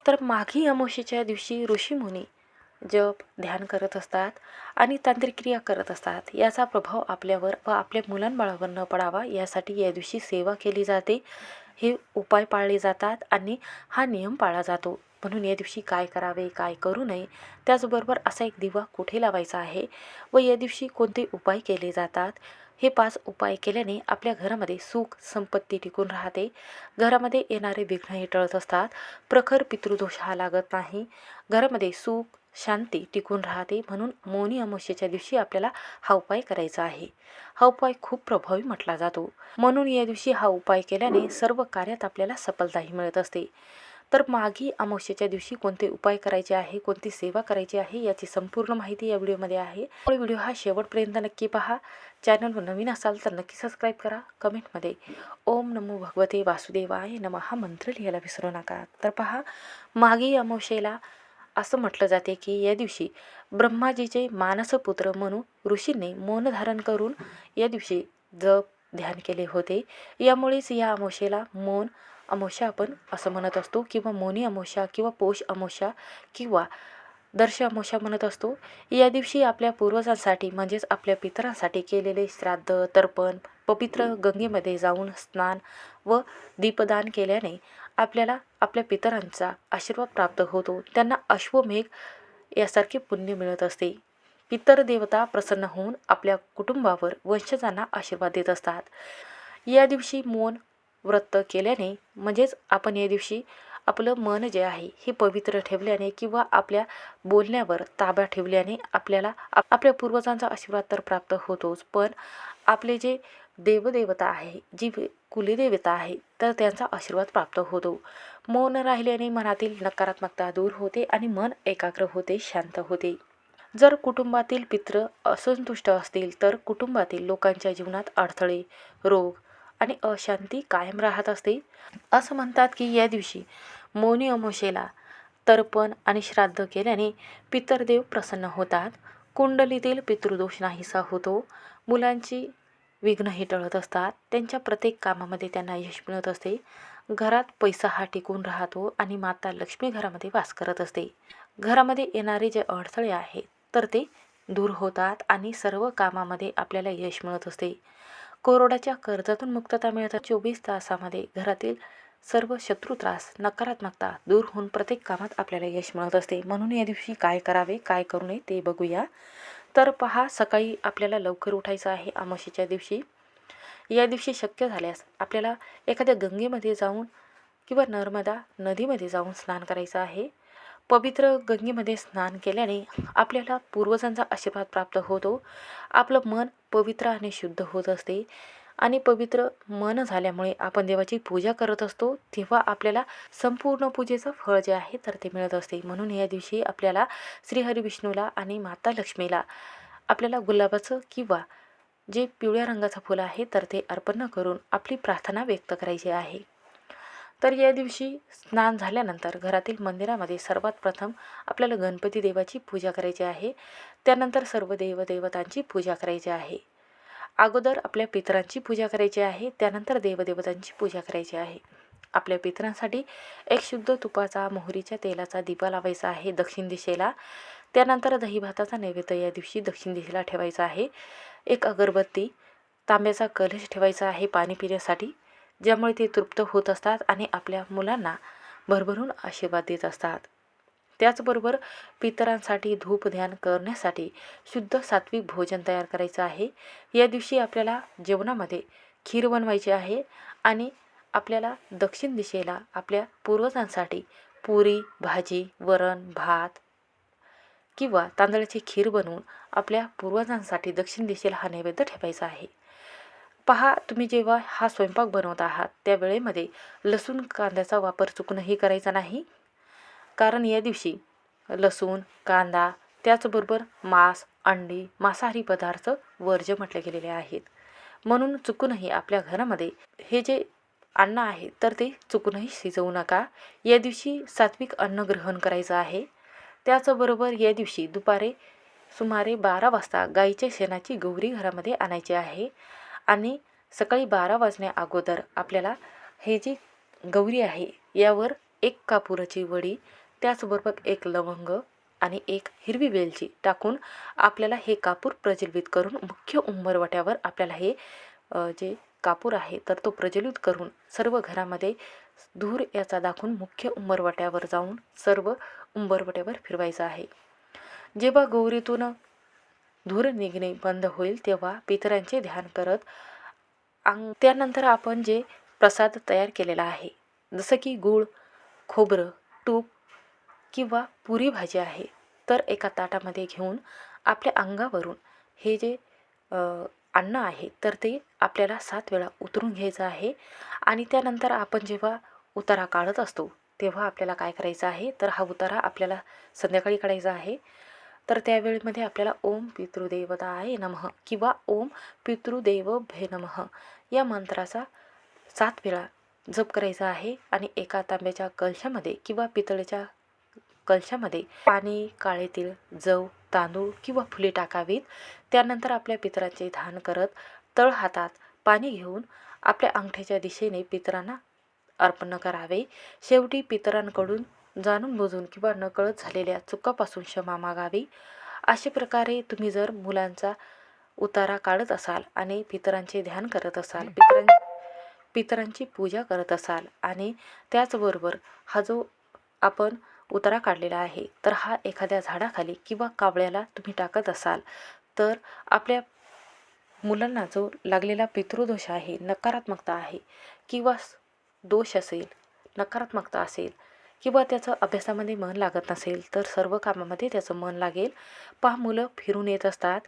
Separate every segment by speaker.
Speaker 1: तर माघी अमावस्येच्या दिवशी ऋषीमुनी जप ध्यान करत असतात आणि तांत्रिक क्रिया करत असतात. याचा प्रभाव आपल्यावर व आपल्या मुलांबाळावर न पडावा यासाठी या दिवशी सेवा केली जाते, हे उपाय पाळले जातात आणि हा नियम पाळला जातो. म्हणून या दिवशी काय करावे काय करू नये, त्याचबरोबर असा एक दिवा कुठे लावायचा आहे व या दिवशी कोणते उपाय केले जातात, हे 5 उपाय केल्याने आपल्या घरामध्ये सुख संपत्ती टिकून राहते. घरामध्ये येणारे विघ्न हे टळत असतात. प्रखर पितृदोष हा लागत नाही. घरामध्ये सुख शांती टिकून राहते. म्हणून मौनी अमावस्येच्या दिवशी आपल्याला हा उपाय करायचा आहे. हा उपाय खूप प्रभावी म्हटला जातो. म्हणून या दिवशी हा उपाय केल्याने सर्व कार्यात आपल्याला सफलताही मिळत असते. तर माघी अमावस्येच्या दिवशी कोणते उपाय करायचे आहे, कोणती सेवा करायची आहे, याची संपूर्ण माहिती या व्हिडिओमध्ये आहे. व्हिडिओ हा शेवटपर्यंत नक्की पहा. चॅनलवर नवीन असाल तर नक्की सबस्क्राईब करा. कमेंटमध्ये ओम नमो भगवते वासुदेवाय नमः हा मंत्र लिहायला विसरू नका. तर पहा, माघी अमावस्येला असं म्हटलं जाते की या दिवशी ब्रह्माजीचे मानसपुत्र म्हणून ऋषींनी मौन धारण करून या दिवशी जप ध्यान केले होते. यामुळेच या अमावस्येला मौन अमावस्या आपण असं म्हणत असतो, किंवा मौनी अमावस्या किंवा पौष अमावस्या किंवा दर्श अमावस्या म्हणत असतो. या दिवशी आपल्या पूर्वजांसाठी म्हणजेच आपल्या पितरांसाठी केलेले श्राद्ध तर्पण पवित्र गंगेमध्ये जाऊन स्नान व दीपदान केल्याने आपल्याला आपल्या पितरांचा आशीर्वाद प्राप्त होतो. त्यांना अश्वमेघ यासारखे पुण्य मिळत असते. पितर देवता प्रसन्न होऊन आपल्या कुटुंबावर वंशजांना आशीर्वाद देत असतात. या दिवशी मौन व्रत केल्याने म्हणजेच आपण या दिवशी आपलं मन जे आहे हे पवित्र ठेवल्याने किंवा आपल्या बोलण्यावर ताबा ठेवल्याने आपल्याला आपल्या पूर्वजांचा आशीर्वाद तर प्राप्त होतोच, पण आपले जे देवदेवता आहे, जी कुलदेवता आहे, तर त्यांचा आशीर्वाद प्राप्त होतो. मौन राहिल्याने मनातील नकारात्मकता दूर होते आणि मन एकाग्र होते, शांत होते. जर कुटुंबातील पितृ असंतुष्ट असतील तर कुटुंबातील लोकांच्या जीवनात अडथळे, रोग आणि अशांती कायम राहत असते. असं म्हणतात की या दिवशी मौनी अमावस्येला तर्पण आणि श्राद्ध केल्याने पितरदेव प्रसन्न होतात. कुंडलीतील पितृदोष नाहीसा होतो. मुलांची विघ्नही टळत असतात. त्यांच्या प्रत्येक कामामध्ये त्यांना यश मिळत असते. घरात पैसा हा टिकून राहतो आणि माता लक्ष्मी घरामध्ये वास करत असते. घरामध्ये येणारे जे अडथळे आहेत तर ते दूर होतात आणि सर्व कामामध्ये आपल्याला यश मिळत असते. कोरोनाच्या कर्जातून मुक्तता मिळतात. 24 तासामध्ये घरातील सर्व शत्रू त्रास नकारात्मकता दूर होऊन प्रत्येक कामात आपल्याला यश मिळत असते. म्हणून या दिवशी काय करावे काय करू नये ते बघूया. तर पहा, सकाळी आपल्याला लवकर उठायचं आहे. अमावस्येच्या दिवशी या दिवशी शक्य झाल्यास आपल्याला एखाद्या गंगेमध्ये जाऊन किंवा नर्मदा नदीमध्ये जाऊन स्नान करायचं आहे. पवित्र गंगेमध्ये स्नान केल्याने आपल्याला पूर्वजांचा आशीर्वाद प्राप्त होतो. आपलं मन पवित्र आणि शुद्ध होत असते आणि पवित्र मन झाल्यामुळे आपण देवाची पूजा करत असतो, तेव्हा आपल्याला संपूर्ण पूजेचं फळ जे आहे तर ते मिळत असते. म्हणून या दिवशी आपल्याला श्रीहरी विष्णूला आणि माता लक्ष्मीला आपल्याला गुलाबाचं किंवा जे पिवळ्या रंगाचं फुलं आहे तर ते अर्पण करून आपली प्रार्थना व्यक्त करायची आहे. तर या दिवशी स्नान झाल्यानंतर घरातील मंदिरामध्ये सर्वात प्रथम आपल्याला गणपती देवाची पूजा करायची आहे. त्यानंतर सर्व देवदेवतांची पूजा करायची आहे. अगोदर आपल्या पितरांची पूजा करायची आहे, त्यानंतर देवदेवतांची पूजा करायची आहे. आपल्या पितरांसाठी एक शुद्ध तुपाचा मोहरीच्या तेलाचा दिवा लावायचा आहे दक्षिण दिशेला. त्यानंतर दही भाताचा नैवेद्य या दिवशी दक्षिण दिशेला ठेवायचा आहे. एक अगरबत्ती, तांब्याचा कलश ठेवायचा आहे पाणी पिण्यासाठी, ज्यामुळे ते तृप्त होत असतात आणि आपल्या मुलांना भरभरून आशीर्वाद देत असतात. त्याचबरोबर पितरांसाठी धूप ध्यान करण्यासाठी शुद्ध सात्विक भोजन तयार करायचं आहे. या दिवशी आपल्याला जेवणामध्ये खीर बनवायची आहे आणि आपल्याला दक्षिण दिशेला आपल्या पूर्वजांसाठी पुरी भाजी वरण भात किंवा तांदळाची खीर बनवून आपल्या पूर्वजांसाठी दक्षिण दिशेला हा नैवेद्य ठेवायचा आहे. पहा, तुम्ही जेव्हा हा स्वयंपाक बनवत आहात त्या वेळेमध्ये लसूण कांद्याचा वापर चुकूनही करायचा नाही, कारण या दिवशी लसूण कांदा त्याचबरोबर मांस अंडी मांसाहारी पदार्थ वर्ज्य म्हटले गेलेले आहेत. म्हणून चुकूनही आपल्या घरामध्ये हे जे अन्न आहे तर ते चुकूनही शिजवू नका. या दिवशी सात्विक अन्न ग्रहण करायचं आहे. त्याचबरोबर या दिवशी दुपारी सुमारे 12 वाजता गाईच्या शेणाची गौरी घरामध्ये आणायची आहे आणि सकाळी 12 वाजण्या अगोदर आपल्याला हे जी गौरी आहे यावर एक कापुराची वडी, त्याचबरोबर एक लवंग आणि एक हिरवी वेलची टाकून आपल्याला हे कापूर प्रज्वलित करून मुख्य उंबरवट्यावर आपल्याला हे जे कापूर आहे तर तो प्रज्वलित करून सर्व घरामध्ये धूर याचा दाखवून मुख्य उंबरवट्यावर जाऊन सर्व उंबरवट्यावर फिरवायचं आहे. जेव्हा गौरीतून धूर निघणे बंद होईल तेव्हा पितरांचे ध्यान करत त्यानंतर आपण जे प्रसाद तयार केलेला आहे, जसं की गूळ, खोबरं, तूप किंवा पुरी भाजी आहे, तर एका ताटामध्ये घेऊन आपल्या अंगावरून हे जे अन्न आहे तर ते आपल्याला 7 वेळा उतरून घ्यायचं आहे. आणि त्यानंतर आपण जेव्हा उतारा काढत असतो तेव्हा आपल्याला काय करायचं आहे, तर हा उतारा आपल्याला संध्याकाळी काढायचा आहे. तर त्यावेळेमध्ये आपल्याला ओम पितृदेवताय नमः किंवा ओम पितृदेवभ्ये नमः या मंत्राचा 7 वेळा जप करायचा आहे. आणि एका तांब्याच्या कलशामध्ये किंवा पितळेच्या कलशामध्ये पाणी, काळे तीळ, जव, तांदूळ किंवा फुले टाकावीत. त्यानंतर आपल्या पितरांचे ध्यान करत तळ हातात पाणी घेऊन आपल्या अंगठ्याच्या दिशेने पितरांना अर्पण करावे. शेवटी पितरांकडून जाणून बुजून किंवा नकळत झालेल्या चुकापासून क्षमा मागावी. अशा प्रकारे तुम्ही जर मुलांचा उतारा काढत असाल आणि पितरांचे ध्यान करत असाल, पितरांची पूजा करत असाल आणि त्याचबरोबर हा जो आपण उतारा काढलेला आहे तर हा एखाद्या झाडाखाली किंवा कावळ्याला तुम्ही टाकत असाल, तर आपल्या मुलांना जो लागलेला पितृदोष आहे, नकारात्मकता आहे किंवा दोष असेल, नकारात्मकता असेल किंवा त्याचं अभ्यासामध्ये मन लागत नसेल तर सर्व कामामध्ये त्याचं मन लागेल. पहा, मुलं फिरून येत असतात,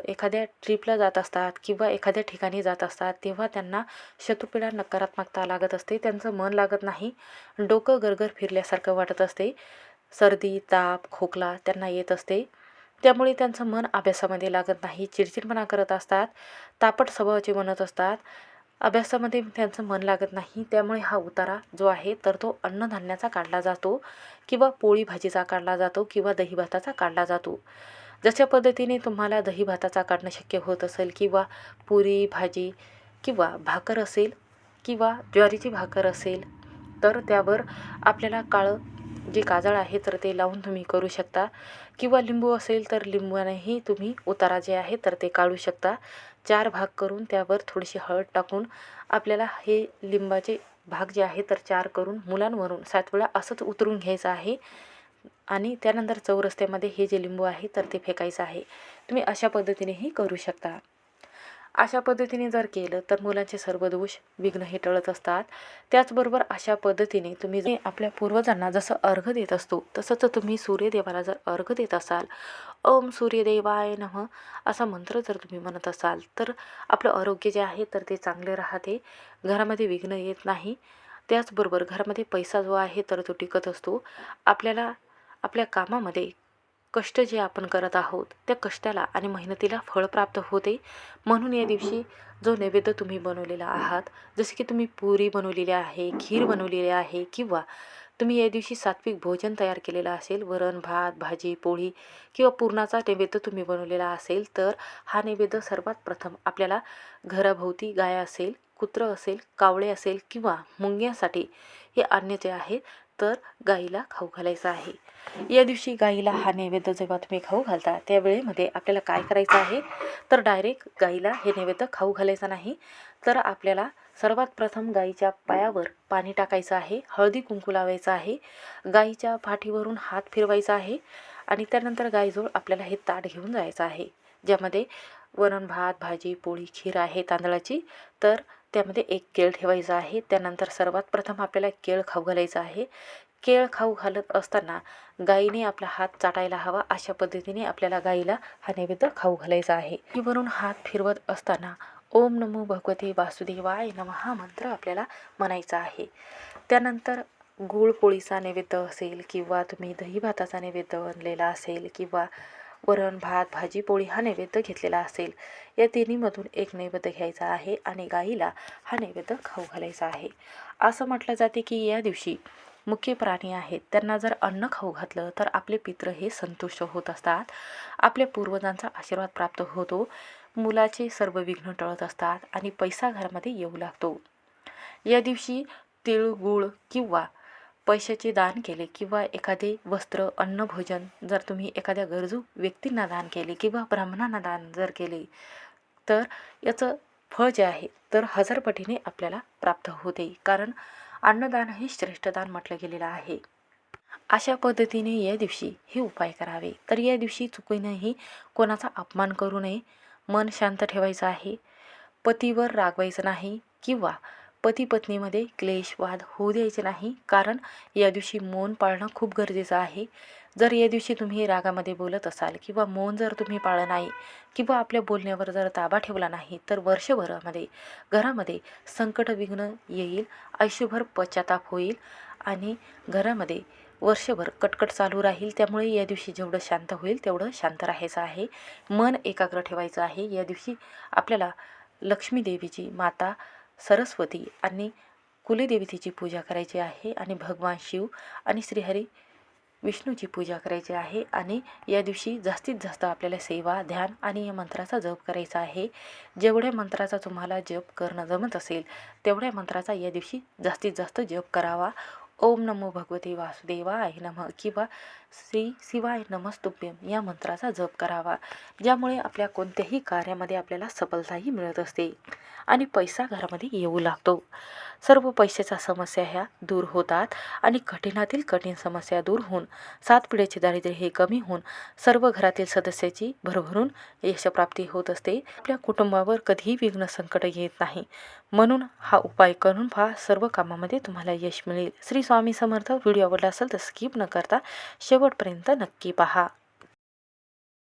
Speaker 1: एखाद्या ट्रिपला जात असतात किंवा एखाद्या ठिकाणी जात असतात, तेव्हा त्यांना शत्रुपीडा, नकारात्मकता लागत असते, त्यांचं मन लागत नाही, डोकं गरगर फिरल्यासारखं वाटत असते, सर्दी, ताप, खोकला त्यांना येत असते. त्यामुळे त्यांचं मन अभ्यासामध्ये लागत नाही, चिडचिडपणा करत असतात, तापट स्वभावाचे बनत असतात, अभ्यासामध्ये त्यांचं मन लागत नाही. त्यामुळे हा उतारा जो आहे तर तो अन्नधान्याचा काढला जातो किंवा पोळी भाजीचा काढला जातो किंवा दही भाताचा काढला जातो. जशा पद्धतीने तुम्हाला दही भाताचा काढणं शक्य होत असेल किंवा पुरी भाजी किंवा भाकर असेल किंवा ज्वारीची भाकर असेल तर त्यावर आपल्याला काळं जे काजळ आहे तर ते लावून तुम्ही करू शकता किंवा लिंबू असेल तर लिंबानेही तुम्ही उतारा जे आहे तर ते काढू शकता. 4 भाग करून त्यावर थोडीशी हळद टाकून आपल्याला हे लिंबाचे भाग जे आहे तर 4 करून मुलांवरून 7 वेळा असंच उतरून घ्यायचं आहे. आणि त्यानंतर चौरस्त्यामध्ये हे जे लिंबू आहे तर ते फेकायचं आहे. तुम्ही अशा पद्धतीनेही करू शकता. अशा पद्धतीने जर केलं तर मुलांचे सर्व दोष, विघ्न हे टळत असतात. त्याचबरोबर अशा पद्धतीने तुम्ही आपल्या पूर्वजांना जसं अर्घ देत असतो तसंच तुम्ही सूर्यदेवाला जर अर्घ देत असाल, ओम सूर्यदेवाय नमः असा मंत्र जर तुम्ही म्हणत असाल तर आपलं आरोग्य जे आहे तर ते चांगले राहते, घरामध्ये विघ्न येत नाही. त्याचबरोबर घरामध्ये पैसा जो आहे तर तो टिकत असतो. आपल्याला आपल्या कामामध्ये कष्ट जे आपण करत आहोत त्या कष्टाला आणि मेहनतीला फळ प्राप्त होते. म्हणून या दिवशी जो नैवेद्य तुम्ही बनवलेला आहात, जसे की तुम्ही पुरी बनवलेली आहे, खीर बनवलेली आहे किंवा तुम्ही या दिवशी सात्विक भोजन तयार केलेलं असेल, वरण, भात, भाजी, पोळी किंवा पुरणाचा नैवेद्य तुम्ही बनवलेला असेल, तर हा नैवेद्य सर्वात प्रथम आपल्याला घराभोवती गाय असेल, कुत्र असेल, कावळे असेल किंवा मुंग्यांसाठी हे अन्न जे आहे तर गाईला खाऊ घालायचं आहे. या दिवशी गाईला हा नैवेद्य जेव्हा तुम्ही खाऊ घालता त्यावेळेमध्ये आपल्याला काय करायचं आहे, तर डायरेक्ट गाईला हे नैवेद्य खाऊ घालायचं नाही, तर आपल्याला सर्वात प्रथम गाईच्या पायावर पाणी टाकायचं आहे, हळदी कुंकू लावायचं आहे, गाईच्या पाठीवरून हात फिरवायचा आहे आणि त्यानंतर गाईजवळ आपल्याला हे ताट घेऊन जायचं आहे, ज्यामध्ये वरण, भात, भाजी, पोळी, खीर आहे तांदळाची, तर त्यामध्ये एक केळ ठेवायचं आहे. त्यानंतर सर्वात प्रथम आपल्याला केळ खाऊ घालायचं आहे. केळ खाऊ घालत असताना गाईने आपला हात चाटायला हवा, अशा पद्धतीने आपल्याला गाईला हा नैवेद्य खाऊ घालायचा आहे. वरून हात फिरवत असताना ओम नमो भगवते वासुदेवाय नमः हा मंत्र आपल्याला म्हणायचा आहे. त्यानंतर गूळ पोळीचा नैवेद्य असेल किंवा तुम्ही दही भाताचा नैवेद्य बनलेला असेल किंवा वरण, भात, भाजी, पोळी हा नैवेद्य घेतलेला असेल, या तिन्हीमधून एक नैवेद्य घ्यायचा आहे आणि गाईला हा नैवेद्य खाऊ घालायचा आहे. असं म्हटलं जाते की या दिवशी मुख्य प्राणी आहेत त्यांना जर अन्न खाऊ घातलं तर आपले पितृ हे संतुष्ट होत असतात, आपल्या पूर्वजांचा आशीर्वाद प्राप्त होतो, मुलाचे सर्व विघ्न टळत असतात आणि पैसा घरामध्ये येऊ लागतो. या दिवशी तीळ, गूळ किंवा पैशाचे दान केले किंवा एखादे वस्त्र, अन्न, भोजन जर तुम्ही एखाद्या गरजू व्यक्तींना दान केले किंवा ब्राह्मणांना दान जर केले तर याचं फळ जे आहे तर 1000 पटीने आपल्याला प्राप्त होते. कारण अन्नदान हे श्रेष्ठ दान म्हटलं गेलेलं आहे. अशा पद्धतीने या दिवशी हे उपाय करावे. तर या दिवशी चुकीनेही कोणाचा अपमान करू नये, मन शांत ठेवायचं आहे, पतीवर रागवायचं नाही किंवा पती पत्नीमध्ये क्लेश वाद होऊ द्यायचे नाही. कारण या दिवशी मौन पाळणं खूप गरजेचं आहे. जर या दिवशी तुम्ही रागामध्ये बोलत असाल किंवा मौन जर तुम्ही पाळलं नाही किंवा आपल्या बोलण्यावर जर ताबा ठेवला नाही तर वर्षभरामध्ये घरामध्ये संकट विघ्न येईल, आयुष्यभर पश्चाताप होईल आणि घरामध्ये वर्षभर कटकट चालू राहील. त्यामुळे या दिवशी जेवढं शांत होईल तेवढं शांत राहायचं आहे, मन एकाग्र ठेवायचं आहे. या दिवशी आपल्याला लक्ष्मी देवीची, माता सरस्वती आणि कुलदेवतेची पूजा करायची आहे आणि भगवान शिव आणि श्रीहरी विष्णूची पूजा करायची आहे. आणि या दिवशी जास्तीत जास्त आपल्याला सेवा, ध्यान आणि या मंत्राचा जप करायचा आहे. जेवढ्या मंत्राचा तुम्हाला जप करणं जमत असेल तेवढ्या मंत्राचा या दिवशी जास्तीत जास्त जप करावा. ओम नमो भगवते वासुदेवाय नमः किंवा श्री शिवाय नमस्तुभ्यम या मंत्राचा जप करावा. ज्यामुळे आपल्या कोणत्याही कार्यामध्ये आपल्याला सफलताही मिळत असते आणि पैसा घरामध्ये येऊ लागतो. सर्व पैशाच्या समस्या ह्या दूर होतात आणि कठीणातील कठीण समस्या दूर होऊन 7 पिढ्याचे दारिद्र्य हे कमी होऊन सर्व घरातील सदस्याची भरभरून यशप्राप्ती होत असते. आपल्या कुटुंबावर कधीही विघ्न संकट येत नाही. म्हणून हा उपाय करून पहा, सर्व कामामध्ये तुम्हाला यश मिळेल. श्री स्वामी समर्थ. व्हिडिओ आवडला असेल तर स्किप न करता शेवटपर्यंत नक्की पहा.